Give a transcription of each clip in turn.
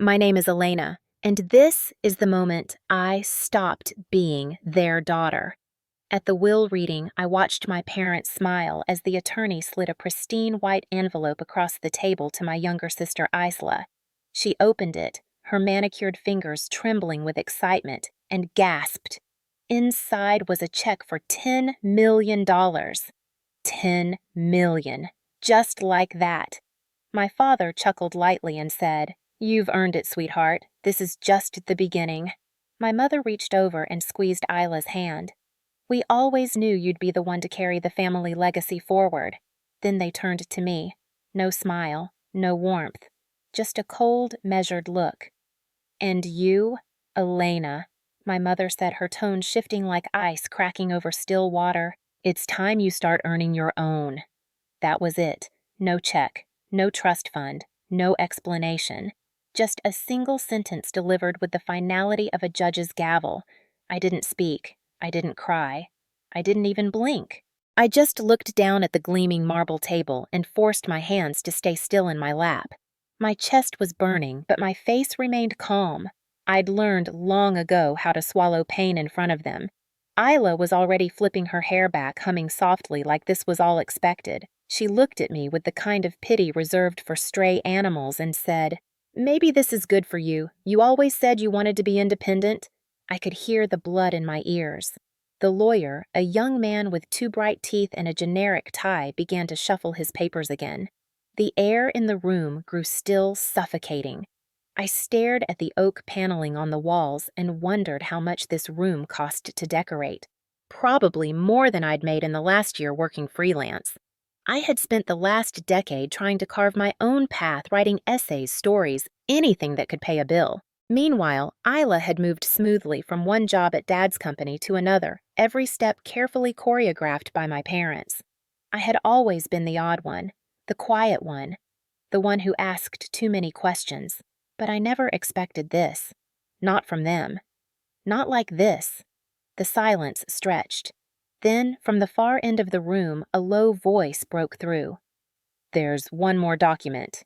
My name is Elena, and this is the moment I stopped being their daughter. At the will reading, I watched my parents smile as the attorney slid a pristine white envelope across the table to my younger sister Isla. She opened it, her manicured fingers trembling with excitement, and gasped. Inside was a check for $10 million. $10 million. Just like that. My father chuckled lightly and said, "You've earned it, sweetheart. This is just the beginning." My mother reached over and squeezed Isla's hand. "We always knew you'd be the one to carry the family legacy forward." Then they turned to me. No smile, no warmth, just a cold, measured look. "And you, Elena," my mother said, her tone shifting like ice cracking over still water, "it's time you start earning your own." That was it. No check, no trust fund, no explanation. Just a single sentence delivered with the finality of a judge's gavel. I didn't speak. I didn't cry. I didn't even blink. I just looked down at the gleaming marble table and forced my hands to stay still in my lap. My chest was burning, but my face remained calm. I'd learned long ago how to swallow pain in front of them. Isla was already flipping her hair back, humming softly like this was all expected. She looked at me with the kind of pity reserved for stray animals and said, "Maybe this is good for you. You always said you wanted to be independent." I could hear the blood in my ears. The lawyer, a young man with two bright teeth and a generic tie, began to shuffle his papers again. The air in the room grew still, suffocating. I stared at the oak paneling on the walls and wondered how much this room cost to decorate. Probably more than I'd made in the last year working freelance. I had spent the last decade trying to carve my own path, writing essays, stories, anything that could pay a bill. Meanwhile, Isla had moved smoothly from one job at Dad's company to another, every step carefully choreographed by my parents. I had always been the odd one, the quiet one, the one who asked too many questions. But I never expected this. Not from them. Not like this. The silence stretched. Then, from the far end of the room, a low voice broke through. "There's one more document."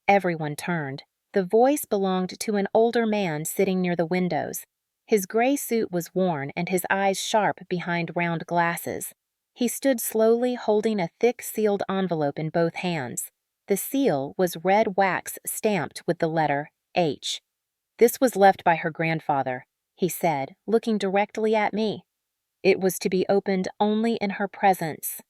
Everyone turned. The voice belonged to an older man sitting near the windows. His gray suit was worn and his eyes sharp behind round glasses. He stood slowly holding a thick sealed envelope in both hands. The seal was red wax stamped with the letter H. "This was left by her grandfather," he said, looking directly at me. "It was to be opened only in her presence."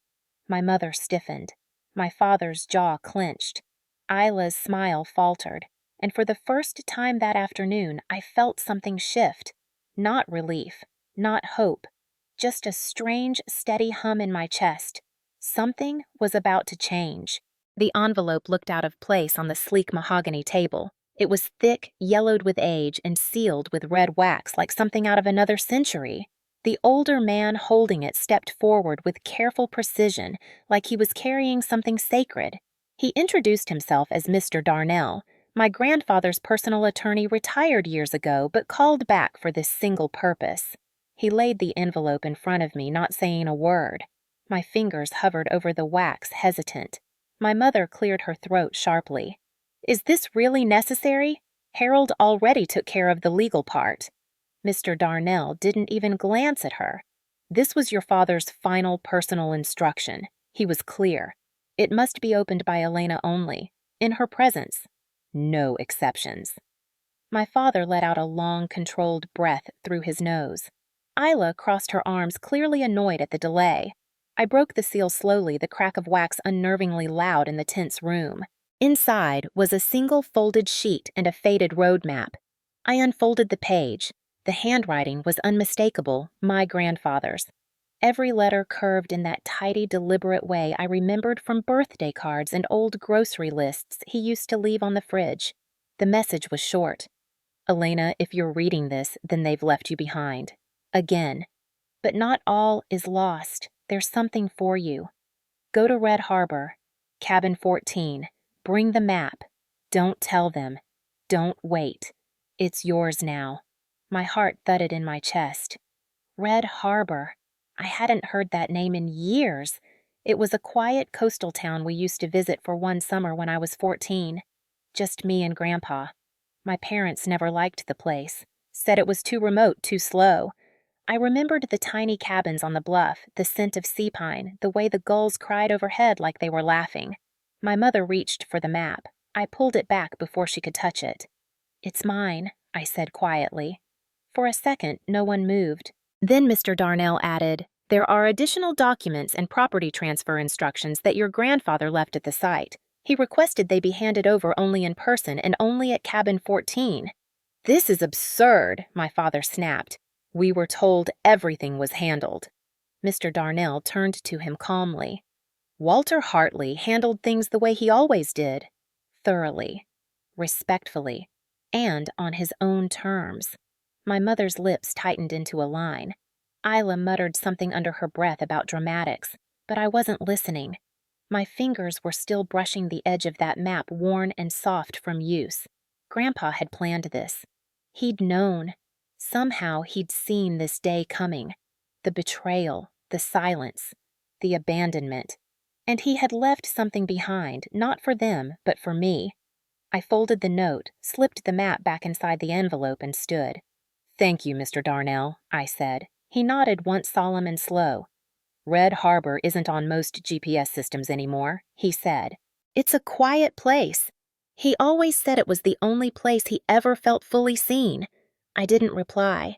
My mother stiffened. My father's jaw clenched. Isla's smile faltered, and for the first time that afternoon, I felt something shift. Not relief, not hope, just a strange, steady hum in my chest. Something was about to change. The envelope looked out of place on the sleek mahogany table. It was thick, yellowed with age, and sealed with red wax like something out of another century. The older man holding it stepped forward with careful precision, like he was carrying something sacred. He introduced himself as Mr. Darnell. My grandfather's personal attorney retired years ago, but called back for this single purpose. He laid the envelope in front of me, not saying a word. My fingers hovered over the wax, hesitant. My mother cleared her throat sharply. "Is this really necessary? Harold already took care of the legal part." Mr. Darnell didn't even glance at her. "This was your father's final personal instruction." He was clear. "It must be opened by Elena only, in her presence. No exceptions." My father let out a long, controlled breath through his nose. Isla crossed her arms, clearly annoyed at the delay. I broke the seal slowly, the crack of wax unnervingly loud in the tense room. Inside was a single folded sheet and a faded road map. I unfolded the page. The handwriting was unmistakable, my grandfather's. Every letter curved in that tidy, deliberate way I remembered from birthday cards and old grocery lists he used to leave on the fridge. The message was short. "Elena, if you're reading this, then they've left you behind. Again. But not all is lost. There's something for you. Go to Red Harbor. Cabin 14. Bring the map. Don't tell them. Don't wait. It's yours now." My heart thudded in my chest. Red Harbor. I hadn't heard that name in years. It was a quiet coastal town we used to visit for one summer when I was 14. Just me and Grandpa. My parents never liked the place, said it was too remote, too slow. I remembered the tiny cabins on the bluff, the scent of sea pine, the way the gulls cried overhead like they were laughing. My mother reached for the map. I pulled it back before she could touch it. "It's mine," I said quietly. For a second, no one moved. Then Mr. Darnell added, "There are additional documents and property transfer instructions that your grandfather left at the site. He requested they be handed over only in person and only at cabin 14. "This is absurd," my father snapped. "We were told everything was handled." Mr. Darnell turned to him calmly. "Walter Hartley handled things the way he always did. Thoroughly, respectfully, and on his own terms." My mother's lips tightened into a line. Isla muttered something under her breath about dramatics, but I wasn't listening. My fingers were still brushing the edge of that map, worn and soft from use. Grandpa had planned this. He'd known. Somehow he'd seen this day coming. The betrayal, the silence, the abandonment. And he had left something behind, not for them, but for me. I folded the note, slipped the map back inside the envelope, and stood. "Thank you, Mr. Darnell," I said. He nodded once solemn and slow. "Red Harbor isn't on most GPS systems anymore," he said. "It's a quiet place." He always said it was the only place he ever felt fully seen. I didn't reply.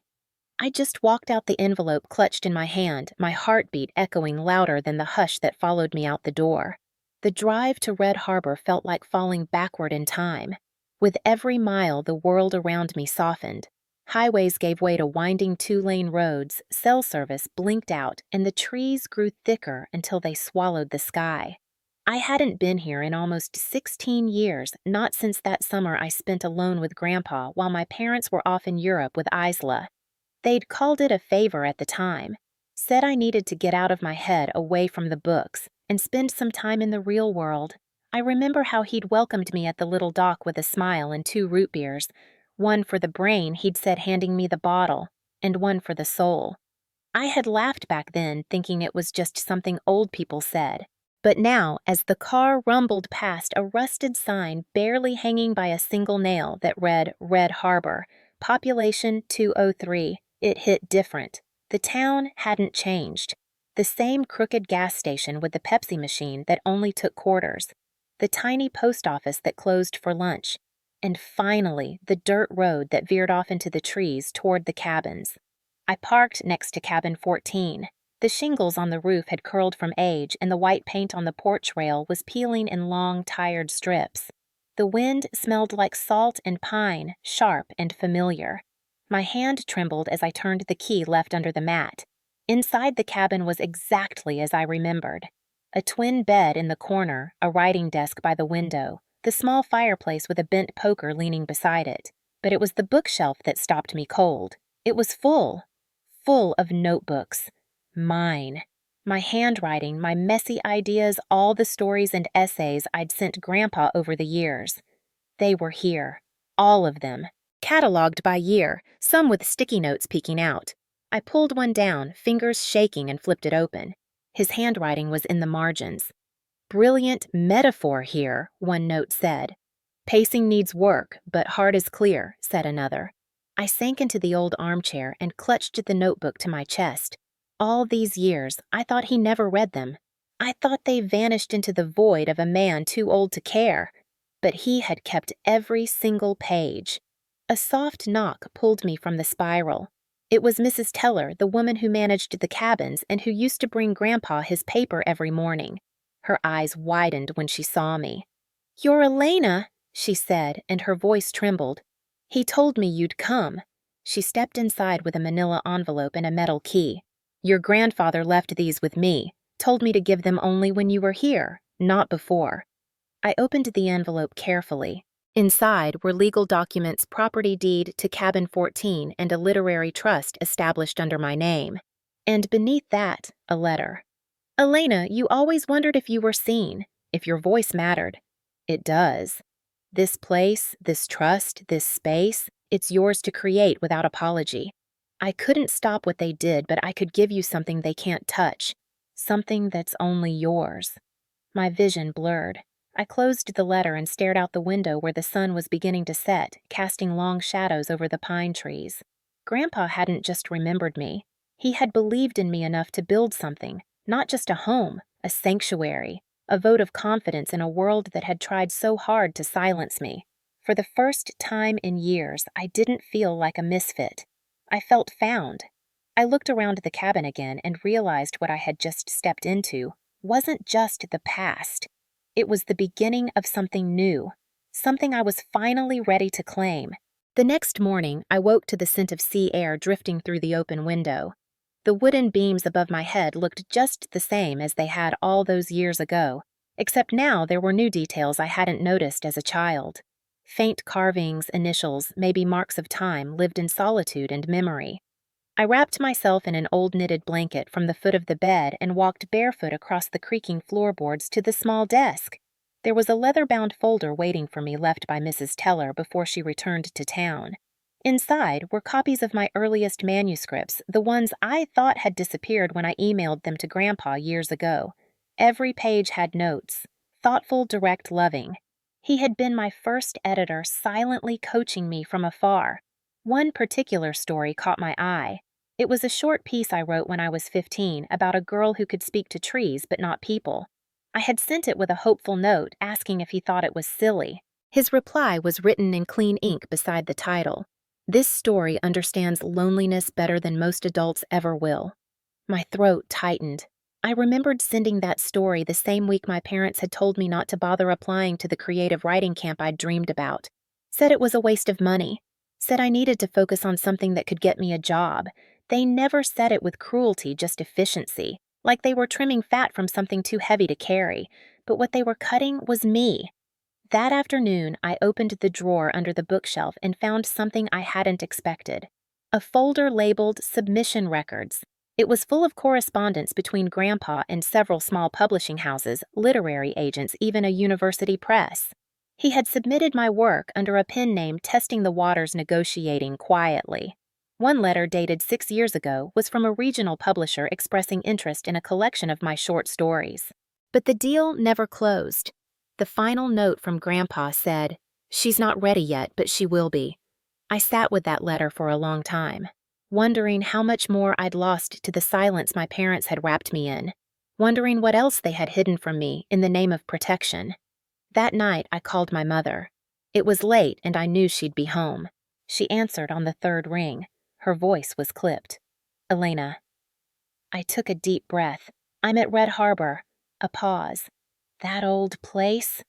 I just walked out the envelope clutched in my hand, my heartbeat echoing louder than the hush that followed me out the door. The drive to Red Harbor felt like falling backward in time. With every mile, the world around me softened. Highways gave way to winding two-lane roads, cell service blinked out, and the trees grew thicker until they swallowed the sky. I hadn't been here in almost 16 years, not since that summer I spent alone with Grandpa while my parents were off in Europe with Isla. They'd called it a favor at the time, said I needed to get out of my head away from the books and spend some time in the real world. I remember how he'd welcomed me at the little dock with a smile and 2 root beers. One for the brain, he'd said, handing me the bottle, and one for the soul. I had laughed back then, thinking it was just something old people said. But now, as the car rumbled past a rusted sign barely hanging by a single nail that read Red Harbor, population 203, it hit different. The town hadn't changed. The same crooked gas station with the Pepsi machine that only took quarters. The tiny post office that closed for lunch. And finally, the dirt road that veered off into the trees toward the cabins. I parked next to cabin 14. The shingles on the roof had curled from age, and the white paint on the porch rail was peeling in long, tired strips. The wind smelled like salt and pine, sharp and familiar. My hand trembled as I turned the key left under the mat. Inside the cabin was exactly as I remembered. A twin bed in the corner, a writing desk by the window, the small fireplace with a bent poker leaning beside it. But it was the bookshelf that stopped me cold. It was full of notebooks. Mine. My handwriting, my messy ideas, all the stories and essays I'd sent Grandpa over the years. They were here. All of them. Cataloged by year, some with sticky notes peeking out. I pulled one down, fingers shaking, and flipped it open. His handwriting was in the margins. "Brilliant metaphor here," one note said. "Pacing needs work, but heart is clear," said another. I sank into the old armchair and clutched the notebook to my chest. All these years, I thought he never read them. I thought they vanished into the void of a man too old to care. But he had kept every single page. A soft knock pulled me from the spiral. It was Mrs. Teller, the woman who managed the cabins and who used to bring Grandpa his paper every morning. Her eyes widened when she saw me. "You're Elena," she said, and her voice trembled. "He told me you'd come." She stepped inside with a manila envelope and a metal key. "Your grandfather left these with me, told me to give them only when you were here, not before." I opened the envelope carefully. Inside were legal documents, property deed to cabin 14, and a literary trust established under my name. And beneath that, a letter. "Elena, you always wondered if you were seen, if your voice mattered. It does. This place, this trust, this space, it's yours to create without apology. I couldn't stop what they did, but I could give you something they can't touch. Something that's only yours." My vision blurred. I closed the letter and stared out the window where the sun was beginning to set, casting long shadows over the pine trees. Grandpa hadn't just remembered me. He had believed in me enough to build something, not just a home, a sanctuary, a vote of confidence in a world that had tried so hard to silence me. For the first time in years, I didn't feel like a misfit. I felt found. I looked around the cabin again and realized what I had just stepped into wasn't just the past. It was the beginning of something new, something I was finally ready to claim. The next morning, I woke to the scent of sea air drifting through the open window. The wooden beams above my head looked just the same as they had all those years ago, except now there were new details I hadn't noticed as a child. Faint carvings, initials, maybe marks of time lived in solitude and memory. I wrapped myself in an old knitted blanket from the foot of the bed and walked barefoot across the creaking floorboards to the small desk. There was a leather-bound folder waiting for me left by Mrs. Teller before she returned to town. Inside were copies of my earliest manuscripts, the ones I thought had disappeared when I emailed them to Grandpa years ago. Every page had notes, thoughtful, direct, loving. He had been my first editor, silently coaching me from afar. One particular story caught my eye. It was a short piece I wrote when I was 15 about a girl who could speak to trees but not people. I had sent it with a hopeful note asking if he thought it was silly. His reply was written in clean ink beside the title. This story understands loneliness better than most adults ever will. My throat tightened. I remembered sending that story the same week my parents had told me not to bother applying to the creative writing camp I'd dreamed about. Said it was a waste of money. Said I needed to focus on something that could get me a job. They never said it with cruelty, just efficiency, like they were trimming fat from something too heavy to carry. But what they were cutting was me. That afternoon, I opened the drawer under the bookshelf and found something I hadn't expected. A folder labeled Submission Records. It was full of correspondence between Grandpa and several small publishing houses, literary agents, even a university press. He had submitted my work under a pen name testing the waters, negotiating quietly. One letter dated 6 years ago was from a regional publisher expressing interest in a collection of my short stories. But the deal never closed. The final note from Grandpa said, "She's not ready yet, but she will be." I sat with that letter for a long time, wondering how much more I'd lost to the silence my parents had wrapped me in, wondering what else they had hidden from me in the name of protection. That night, I called my mother. It was late and I knew she'd be home. She answered on the third ring. Her voice was clipped. "Elena." I took a deep breath. "I'm at Red Harbor." A pause. That old place?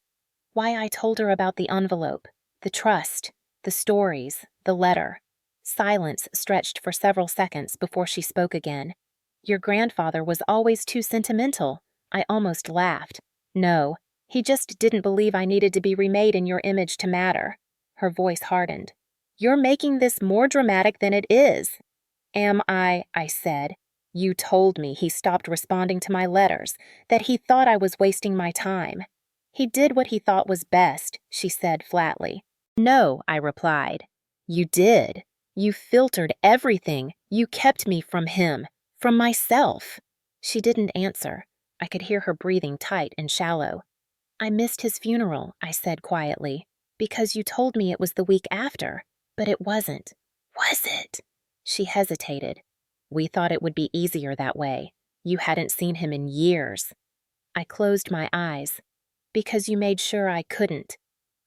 Why, I told her about the envelope, the trust, the stories, the letter. Silence stretched for several seconds before she spoke again. "Your grandfather was always too sentimental." I almost laughed. "No, he just didn't believe I needed to be remade in your image to matter." Her voice hardened. "You're making this more dramatic than it is." "Am I?" I said. "You told me he stopped responding to my letters, that he thought I was wasting my time." "He did what he thought was best," she said flatly. "No," I replied. "You did. You filtered everything. You kept me from him, from myself." She didn't answer. I could hear her breathing tight and shallow. "I missed his funeral," I said quietly, "because you told me it was the week after. But it wasn't." "Was it?" She hesitated. "We thought it would be easier that way. You hadn't seen him in years." I closed my eyes. "Because you made sure I couldn't."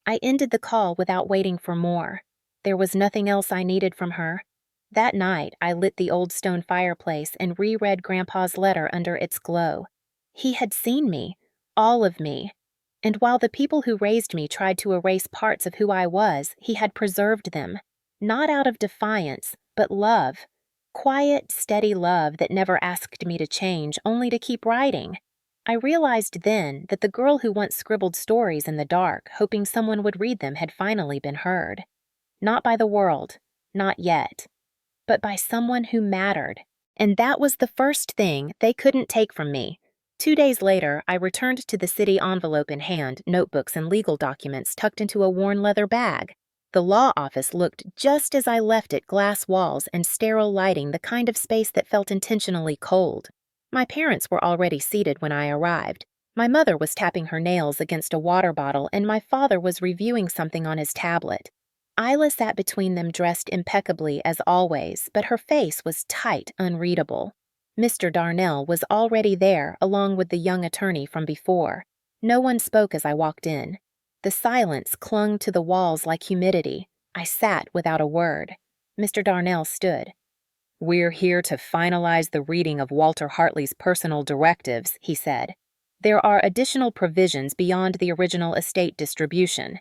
I ended the call without waiting for more. There was nothing else I needed from her. That night, I lit the old stone fireplace and reread Grandpa's letter under its glow. He had seen me, all of me. And while the people who raised me tried to erase parts of who I was, he had preserved them. Not out of defiance, but love. Quiet, steady love that never asked me to change, only to keep writing. I realized then that the girl who once scribbled stories in the dark, hoping someone would read them, had finally been heard. Not by the world, not yet, but by someone who mattered. And that was the first thing they couldn't take from me. 2 days later, I returned to the city, envelope in hand, notebooks and legal documents tucked into a worn leather bag. The law office looked just as I left it, glass walls and sterile lighting, the kind of space that felt intentionally cold. My parents were already seated when I arrived. My mother was tapping her nails against a water bottle, and my father was reviewing something on his tablet. Isla sat between them dressed impeccably as always, but her face was tight, unreadable. Mr. Darnell was already there, along with the young attorney from before. No one spoke as I walked in. The silence clung to the walls like humidity. I sat without a word. Mr. Darnell stood. "We're here to finalize the reading of Walter Hartley's personal directives," he said. "There are additional provisions beyond the original estate distribution."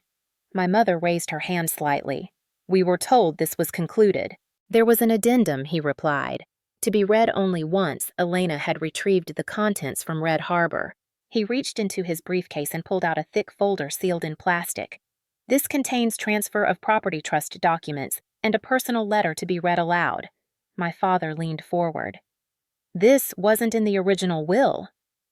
My mother raised her hand slightly. "We were told this was concluded." "There was an addendum," he replied. To be read only once, Elena had retrieved the contents from Red Harbor. He reached into his briefcase and pulled out a thick folder sealed in plastic. "This contains transfer of property trust documents and a personal letter to be read aloud." My father leaned forward. "This wasn't in the original will."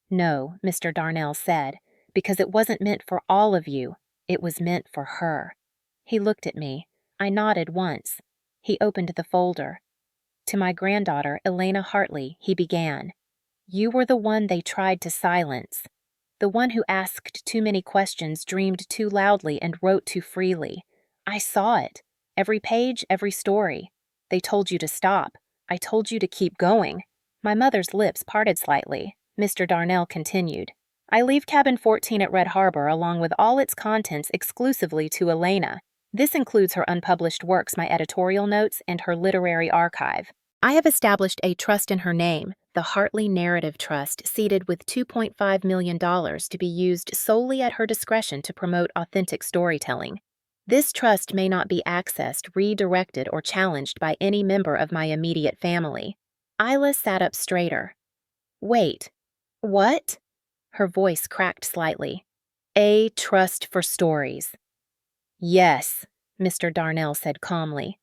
"No," Mr. Darnell said, "because it wasn't meant for all of you. It was meant for her." He looked at me. I nodded once. He opened the folder. "To my granddaughter, Elena Hartley," he began. "You were the one they tried to silence. The one who asked too many questions, dreamed too loudly, and wrote too freely. I saw it. Every page, every story. They told you to stop. I told you to keep going." My mother's lips parted slightly. Mr. Darnell continued. "I leave cabin 14 at Red Harbor along with all its contents exclusively to Elena. This includes her unpublished works, my editorial notes, and her literary archive. I have established a trust in her name, the Hartley Narrative Trust, seated with $2.5 million to be used solely at her discretion to promote authentic storytelling. This trust may not be accessed, redirected, or challenged by any member of my immediate family." Isla sat up straighter. "Wait, what?" Her voice cracked slightly. "A trust for stories." "Yes," Mr. Darnell said calmly.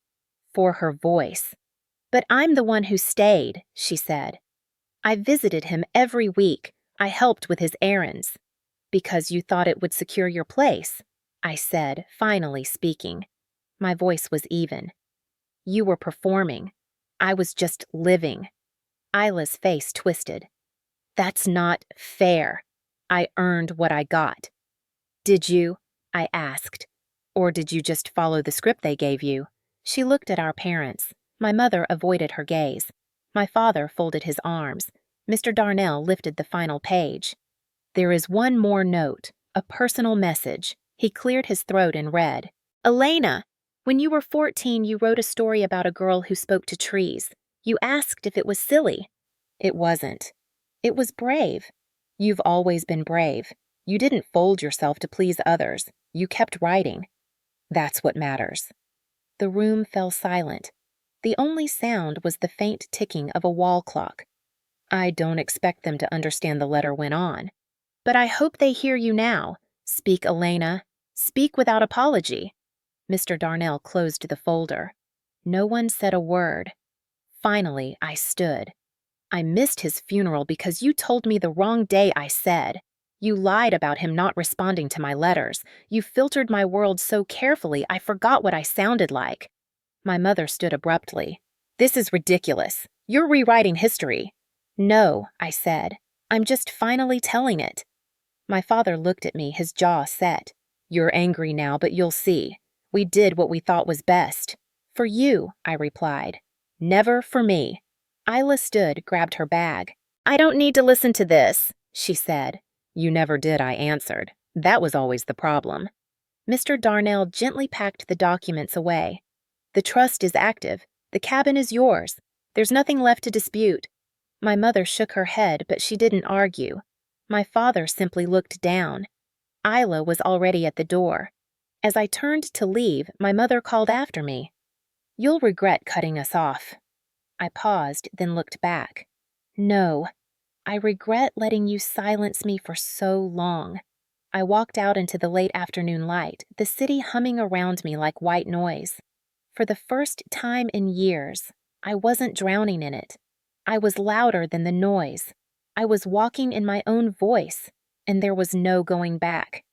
For her voice. "But I'm the one who stayed," she said. "I visited him every week. I helped with his errands." "Because you thought it would secure your place," I said, finally speaking. My voice was even. "You were performing. I was just living." Isla's face twisted. "That's not fair. I earned what I got." "Did you?" I asked. "Or did you just follow the script they gave you?" She looked at our parents. My mother avoided her gaze. My father folded his arms. Mr. Darnell lifted the final page. "There is one more note, a personal message." He cleared his throat and read. "Elena, when you were 14, you wrote a story about a girl who spoke to trees. You asked if it was silly. It wasn't. It was brave. You've always been brave. You didn't fold yourself to please others. You kept writing. That's what matters." The room fell silent. The only sound was the faint ticking of a wall clock. "I don't expect them to understand," the letter went on. "But I hope they hear you now. Speak, Elena. Speak without apology." Mr. Darnell closed the folder. No one said a word. Finally, I stood. "I missed his funeral because you told me the wrong day," I said. "You lied about him not responding to my letters. You filtered my world so carefully I forgot what I sounded like." My mother stood abruptly. "This is ridiculous. You're rewriting history." "No," I said. "I'm just finally telling it." My father looked at me, his jaw set. "You're angry now, but you'll see. We did what we thought was best." "For you," I replied. "Never for me." Isla stood, grabbed her bag. "I don't need to listen to this," she said. "You never did," I answered. "That was always the problem." Mr. Darnell gently packed the documents away. "The trust is active. The cabin is yours. There's nothing left to dispute." My mother shook her head, but she didn't argue. My father simply looked down. Isla was already at the door. As I turned to leave, my mother called after me. "You'll regret cutting us off." I paused, then looked back. "No, I regret letting you silence me for so long." I walked out into the late afternoon light, the city humming around me like white noise. For the first time in years, I wasn't drowning in it. I was louder than the noise. I was walking in my own voice, and there was no going back.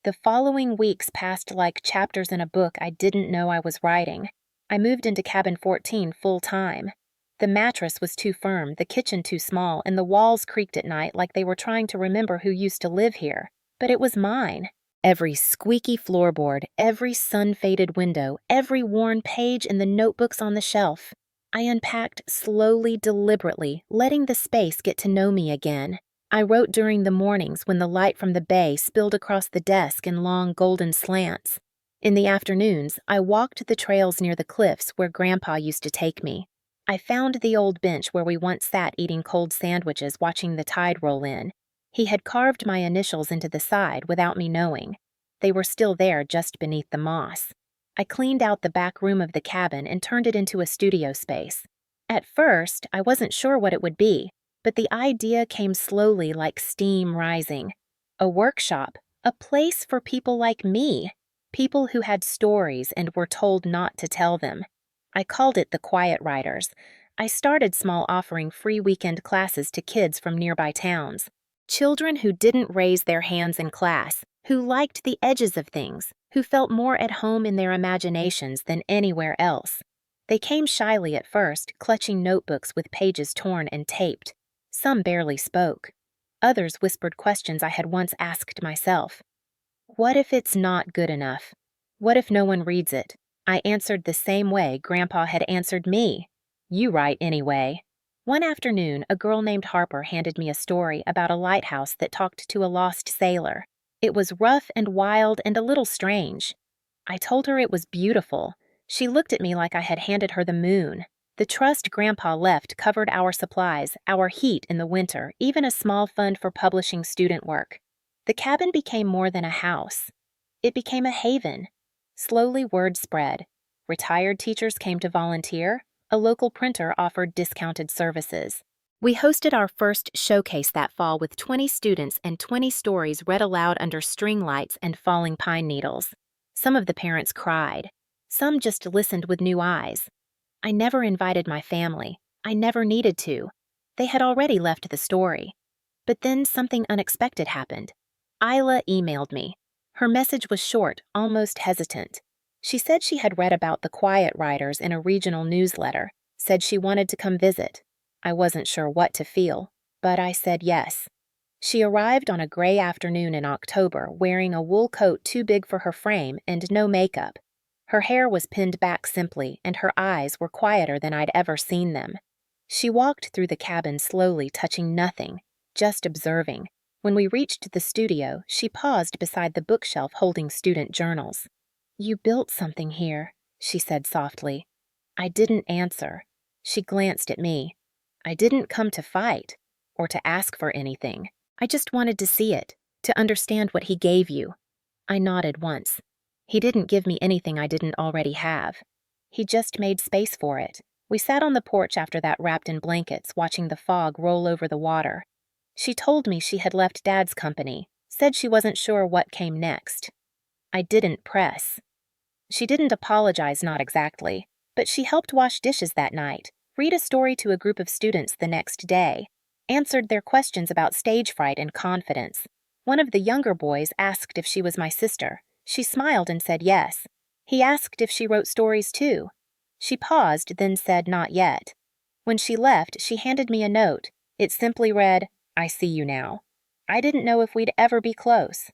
The following weeks passed like chapters in a book I didn't know I was writing. I moved into cabin 14 full time. The mattress was too firm, the kitchen too small, and the walls creaked at night like they were trying to remember who used to live here. But it was mine. Every squeaky floorboard, every sun-faded window, every worn page in the notebooks on the shelf. I unpacked slowly, deliberately, letting the space get to know me again. I wrote during the mornings when the light from the bay spilled across the desk in long golden slants. In the afternoons, I walked the trails near the cliffs where Grandpa used to take me. I found the old bench where we once sat eating cold sandwiches watching the tide roll in. He had carved my initials into the side without me knowing. They were still there just beneath the moss. I cleaned out the back room of the cabin and turned it into a studio space. At first, I wasn't sure what it would be, but the idea came slowly like steam rising. A workshop, a place for people like me, people who had stories and were told not to tell them. I called it the Quiet Writers. I started small, offering free weekend classes to kids from nearby towns. Children who didn't raise their hands in class, who liked the edges of things, who felt more at home in their imaginations than anywhere else. They came shyly at first, clutching notebooks with pages torn and taped. Some barely spoke. Others whispered questions I had once asked myself. What if it's not good enough? What if no one reads it? I answered the same way Grandpa had answered me. You write anyway. One afternoon, a girl named Harper handed me a story about a lighthouse that talked to a lost sailor. It was rough and wild and a little strange. I told her it was beautiful. She looked at me like I had handed her the moon. The trust Grandpa left covered our supplies, our heat in the winter, even a small fund for publishing student work. The cabin became more than a house. It became a haven. Slowly word spread. Retired teachers came to volunteer. A local printer offered discounted services. We hosted our first showcase that fall with 20 students and 20 stories read aloud under string lights and falling pine needles. Some of the parents cried. Some just listened with new eyes. I never invited my family. I never needed to. They had already left the story. But then something unexpected happened. Isla emailed me. Her message was short, almost hesitant. She said she had read about the Quiet Writers in a regional newsletter, said she wanted to come visit. I wasn't sure what to feel, but I said yes. She arrived on a gray afternoon in October, wearing a wool coat too big for her frame and no makeup. Her hair was pinned back simply, and her eyes were quieter than I'd ever seen them. She walked through the cabin slowly, touching nothing, just observing. When we reached the studio, she paused beside the bookshelf holding student journals. You built something here, she said softly. I didn't answer. She glanced at me. I didn't come to fight or to ask for anything. I just wanted to see it, to understand what he gave you. I nodded once. He didn't give me anything I didn't already have. He just made space for it. We sat on the porch after that wrapped in blankets, watching the fog roll over the water. She told me she had left Dad's company, said she wasn't sure what came next. I didn't press. She didn't apologize, not exactly, but she helped wash dishes that night, read a story to a group of students the next day, answered their questions about stage fright and confidence. One of the younger boys asked if she was my sister. She smiled and said yes. He asked if she wrote stories too. She paused, then said not yet. When she left, she handed me a note. It simply read, I see you now. I didn't know if we'd ever be close,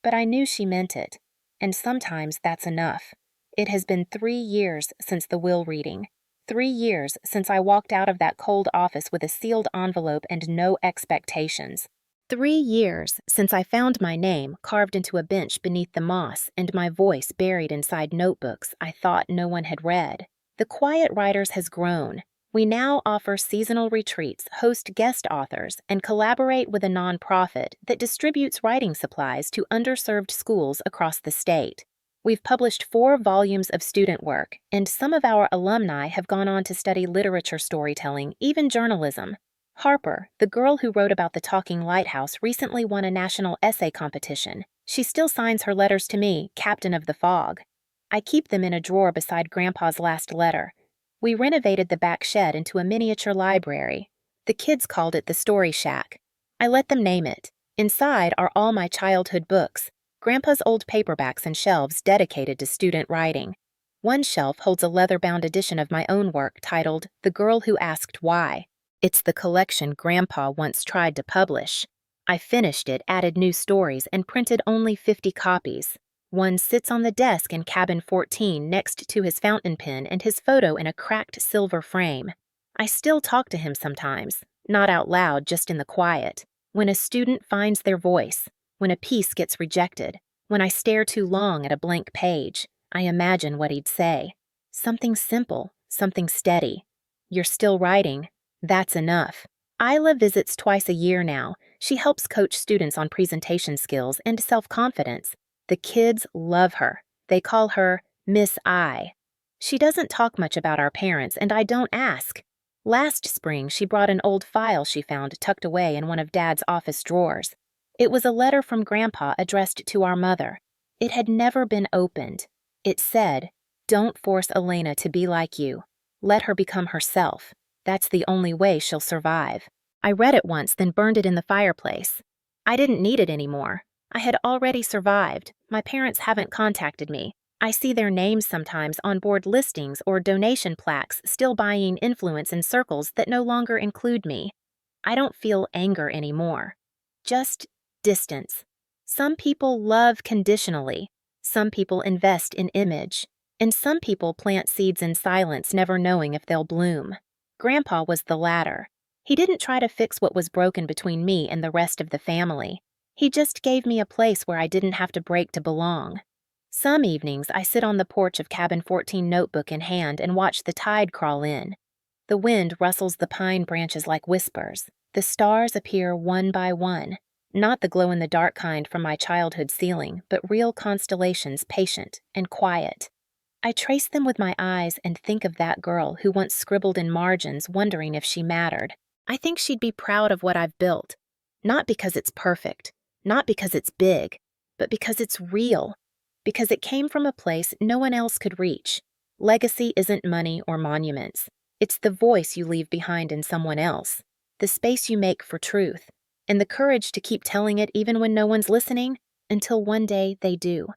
but I knew she meant it, and sometimes that's enough. It has been 3 years since the will reading. 3 years since I walked out of that cold office with a sealed envelope and no expectations. 3 years since I found my name carved into a bench beneath the moss and my voice buried inside notebooks I thought no one had read. The Quiet Writers has grown. We now offer seasonal retreats, host guest authors, and collaborate with a nonprofit that distributes writing supplies to underserved schools across the state. We've published 4 volumes of student work, and some of our alumni have gone on to study literature storytelling, even journalism. Harper, the girl who wrote about the Talking Lighthouse, recently won a national essay competition. She still signs her letters to me, Captain of the Fog. I keep them in a drawer beside Grandpa's last letter. We renovated the back shed into a miniature library. The kids called it the Story Shack. I let them name it. Inside are all my childhood books, Grandpa's old paperbacks and shelves dedicated to student writing. One shelf holds a leather-bound edition of my own work titled The Girl Who Asked Why. It's the collection Grandpa once tried to publish. I finished it, added new stories, and printed only 50 copies. One sits on the desk in cabin 14 next to his fountain pen and his photo in a cracked silver frame. I still talk to him sometimes, not out loud, just in the quiet. When a student finds their voice, when a piece gets rejected, when I stare too long at a blank page, I imagine what he'd say. Something simple, something steady. You're still writing. That's enough. Isla visits twice a year now. She helps coach students on presentation skills and self-confidence. The kids love her. They call her Miss I. She doesn't talk much about our parents, and I don't ask. Last spring, she brought an old file she found tucked away in one of Dad's office drawers. It was a letter from Grandpa addressed to our mother. It had never been opened. It said, "Don't force Elena to be like you. Let her become herself. That's the only way she'll survive." I read it once, then burned it in the fireplace. I didn't need it anymore. I had already survived. My parents haven't contacted me. I see their names sometimes on board listings or donation plaques still buying influence in circles that no longer include me. I don't feel anger anymore. Just distance. Some people love conditionally. Some people invest in image. And some people plant seeds in silence, never knowing if they'll bloom. Grandpa was the latter. He didn't try to fix what was broken between me and the rest of the family. He just gave me a place where I didn't have to break to belong. Some evenings, I sit on the porch of cabin 14 notebook in hand and watch the tide crawl in. The wind rustles the pine branches like whispers. The stars appear one by one, not the glow-in-the-dark kind from my childhood ceiling, but real constellations, patient and quiet. I trace them with my eyes and think of that girl who once scribbled in margins wondering if she mattered. I think she'd be proud of what I've built, not because it's perfect, not because it's big, but because it's real. Because it came from a place no one else could reach. Legacy isn't money or monuments. It's the voice you leave behind in someone else, the space you make for truth, and the courage to keep telling it even when no one's listening, until one day they do.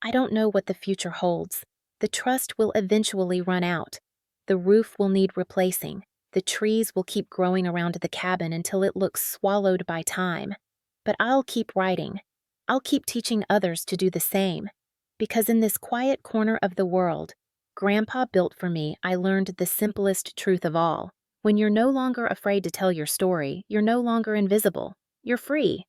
I don't know what the future holds. The trust will eventually run out. The roof will need replacing. The trees will keep growing around the cabin until it looks swallowed by time. But I'll keep writing. I'll keep teaching others to do the same. Because in this quiet corner of the world, Grandpa built for me, I learned the simplest truth of all. When you're no longer afraid to tell your story, you're no longer invisible. You're free.